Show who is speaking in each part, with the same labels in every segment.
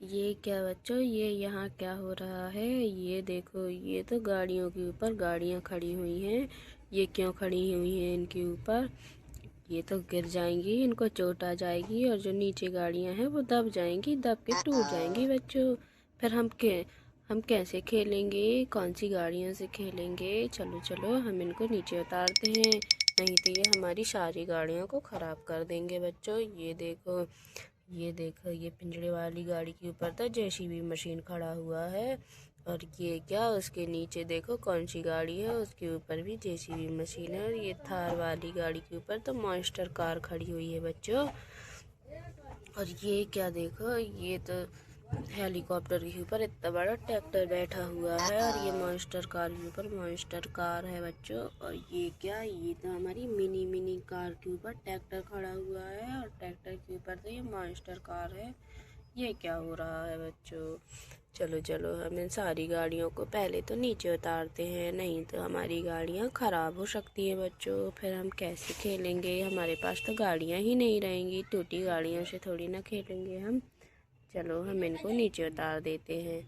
Speaker 1: ये क्या बच्चों, ये यहाँ क्या हो रहा है? ये देखो, ये तो गाड़ियों के ऊपर गाड़ियाँ खड़ी हुई हैं। ये क्यों खड़ी हुई हैं इनके ऊपर? ये तो गिर जाएंगी, इनको चोट आ जाएगी और जो नीचे गाड़ियाँ हैं वो दब जाएंगी, दब के टूट जाएंगी बच्चों। फिर हम कैसे खेलेंगे? कौन सी गाड़ियों से खेलेंगे? चलो चलो हम इनको नीचे उतारते हैं, नहीं तो ये हमारी सारी गाड़ियों को ख़राब कर देंगे बच्चों। ये देखो, ये पिंजड़े वाली गाड़ी के ऊपर तो जेसीबी मशीन खड़ा हुआ है। और ये क्या, उसके नीचे देखो कौन सी गाड़ी है, उसके ऊपर भी जेसीबी मशीन है। और ये थार वाली गाड़ी के ऊपर तो मॉन्स्टर कार खड़ी हुई है बच्चों। और ये क्या देखो, ये तो हेलीकॉप्टर के ऊपर इतना बड़ा ट्रैक्टर बैठा हुआ है। और ये मॉन्स्टर कार के ऊपर मॉन्स्टर कार है बच्चों। और ये क्या, ये तो हमारी मिनी मिनी कार के ऊपर ट्रैक्टर खड़ा हुआ है और ट्रैक्टर के ऊपर तो ये मॉन्स्टर कार है। ये क्या हो रहा है बच्चों? चलो चलो हम इन सारी गाड़ियों को पहले तो नीचे उतारते हैं, नहीं तो हमारी गाड़ियाँ ख़राब हो सकती हैं बच्चों। फिर हम कैसे खेलेंगे? हमारे पास तो गाड़ियाँ ही नहीं रहेंगी, टूटी गाड़ियों से थोड़ी ना खेलेंगे हम। चलो हम इनको नीचे उतार देते हैं।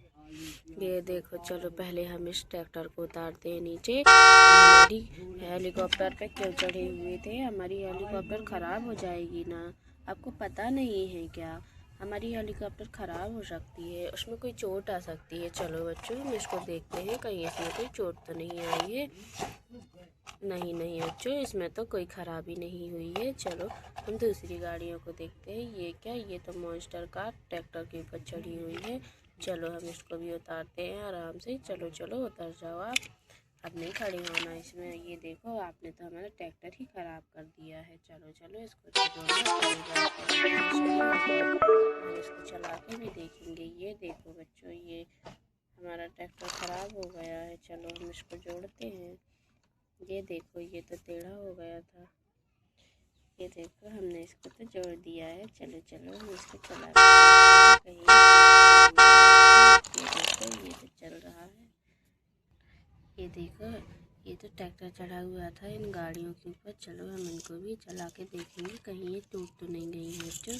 Speaker 1: ये देखो, चलो पहले हम इस ट्रैक्टर को उतारते हैं नीचे। हमारी हेलीकॉप्टर पे क्यों चढ़े हुए थे? हमारी हेलीकॉप्टर ख़राब हो जाएगी ना। आपको पता नहीं है क्या? हमारी हेलीकॉप्टर ख़राब हो सकती है, उसमें कोई चोट आ सकती है। चलो बच्चों हम इसको देखते हैं, कहीं इसमें कोई चोट तो नहीं आई है। नहीं नहीं बच्चों, इसमें तो कोई ख़राबी नहीं हुई है। चलो हम दूसरी गाड़ियों को देखते हैं। ये क्या, ये तो मॉन्स्टर कार ट्रैक्टर के ऊपर चढ़ी हुई है। चलो हम इसको भी उतारते हैं आराम से। चलो चलो उतर जाओ आप, अब नहीं खड़े होना इसमें। ये देखो, आपने तो हमारा ट्रैक्टर ही ख़राब कर दिया है। चलो चलो इसको तो जोड़ना पड़ेगा, हम इसको चला के भी देखेंगे। ये देखो बच्चों, ये हमारा ट्रैक्टर ख़राब हो गया है। चलो हम इसको जोड़ते हैं। ये देखो, ये तो टेढ़ा हो गया था। ये देखो, हमने इसको तो जोड़ दिया है। चलो चलो हम इसको चला के देखते हैं कहीं। ये देखो, ये तो चल रहा है। ये देखो, ये तो ट्रैक्टर चढ़ा हुआ था इन गाड़ियों के ऊपर। चलो हम इनको भी चला के देखेंगे, कहीं ये टूट तो नहीं गई है बच्चों।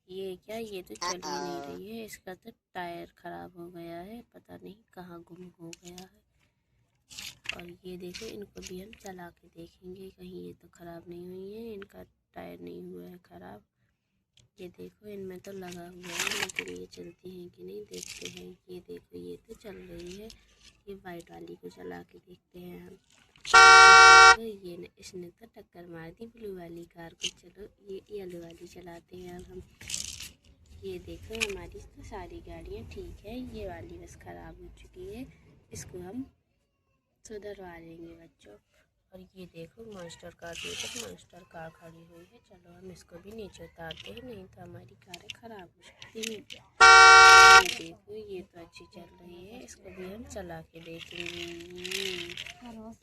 Speaker 1: ये क्या, ये तो चल ही नहीं रही है, इसका तो टायर ख़राब हो गया है, पता नहीं कहाँ गुम हो गया है। और ये देखो, इनको भी हम चला के देखेंगे, कहीं ये तो ख़राब नहीं हुई है, इनका टायर नहीं हुआ है ख़राब। ये देखो, इनमें तो लगा हुआ है, लेकिन ये चलती हैं कि नहीं देखते हैं। ये देखो, ये तो चल रही है। ये वाइट वाली को चला के देखते हैं हम। तो इसने तो टक्कर मार दी ब्लू वाली कार को। चलो ये येलो वाली चलाते हैं अब हम। ये देखो, हमारी तो सारी गाड़ियाँ ठीक है, ये वाली बस ख़राब हो चुकी है, इसको हम सुधरवा देंगे बच्चों। और ये देखो, मास्टर कार के ऊपर मास्टर कार खड़ी हुई है। चलो हम इसको भी नीचे उतारते हैं, नहीं तो हमारी कारें ख़राब हो सकती हैं। ये देखो, ये तो अच्छी चल रही है, इसको भी हम चला के देखेंगे।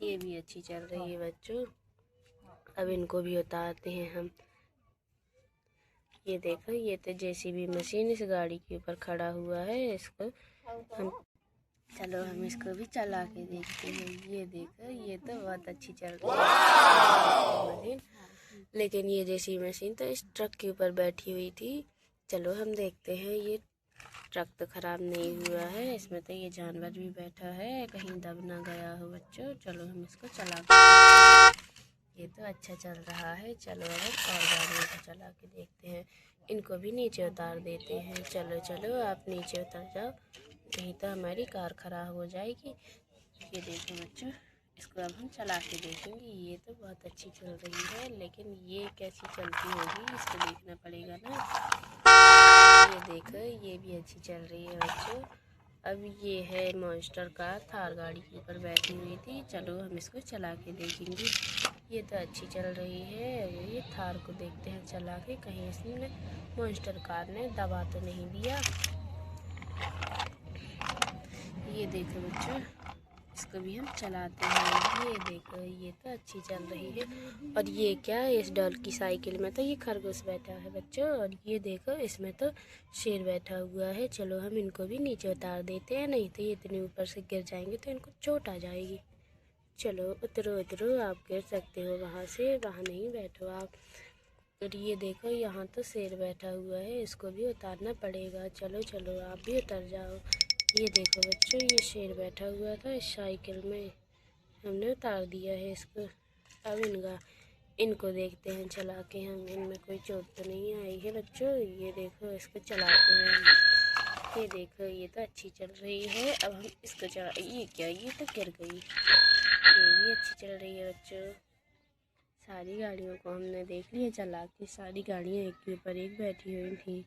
Speaker 1: ये भी अच्छी चल रही है बच्चों। अब इनको भी उतारते हैं हम। ये देखो, ये तो जेसीबी मशीन इस गाड़ी के ऊपर खड़ा हुआ है, इसको हम चलो हम इसको भी चला के देखते हैं। ये देखो, ये तो बहुत अच्छी चल रही है मशीन, लेकिन ये जैसी मशीन तो इस ट्रक के ऊपर बैठी हुई थी। चलो हम देखते हैं, ये ट्रक तो ख़राब नहीं हुआ है, इसमें तो ये जानवर भी बैठा है, कहीं दब ना गया हो बच्चों। चलो हम इसको चला के, ये तो अच्छा चल रहा है। चलो अब और गाड़ियों को चला के देखते हैं, इनको भी नीचे उतार देते हैं। चलो चलो आप नीचे उतर जाओ, नहीं तो हमारी कार ख़राब हो जाएगी। ये देखो बच्चों, इसको अब हम चला के देखेंगे। ये तो बहुत अच्छी चल रही है, लेकिन ये कैसी चलती होगी इसको देखना पड़ेगा ना। ये देखो, ये भी अच्छी चल रही है बच्चों। अब ये है मॉन्स्टर कार, थार गाड़ी के ऊपर बैठी हुई थी। चलो हम इसको चला के देखेंगे। ये तो अच्छी चल रही है। ये थार को देखते हैं चला के, कहीं इसने मॉन्स्टर कार ने दबा तो नहीं दिया। ये देखो बच्चों, इसको भी हम चलाते हैं। ये देखो, ये तो अच्छी चल रही है। और ये क्या है, इस डॉल की साइकिल में तो ये खरगोश बैठा है बच्चों। और ये देखो, इसमें तो शेर बैठा हुआ है। चलो हम इनको भी नीचे उतार देते हैं, नहीं तो ये इतने ऊपर से गिर जाएंगे तो इनको चोट आ जाएगी। चलो उतरो उतरो, आप गिर सकते हो वहाँ से, वहाँ नहीं बैठो आप। और ये देखो यहाँ तो शेर बैठा हुआ है, इसको भी उतारना पड़ेगा। चलो चलो आप भी उतर जाओ। ये देखो बच्चों, ये शेर बैठा हुआ था इस साइकिल में, हमने उतार दिया है इसको। अब इनको देखते हैं चला के हम, इनमें कोई चोट तो नहीं आई है बच्चों। ये देखो इसको चलाते हैं हम। ये देखो ये तो अच्छी चल रही है। अब हम इसको चला, ये क्या, ये तो गिर गई। ये भी अच्छी चल रही है बच्चों। सारी गाड़ियों को हमने देख लिया चला के, सारी गाड़ियाँ एक के ऊपर एक बैठी हुई थी।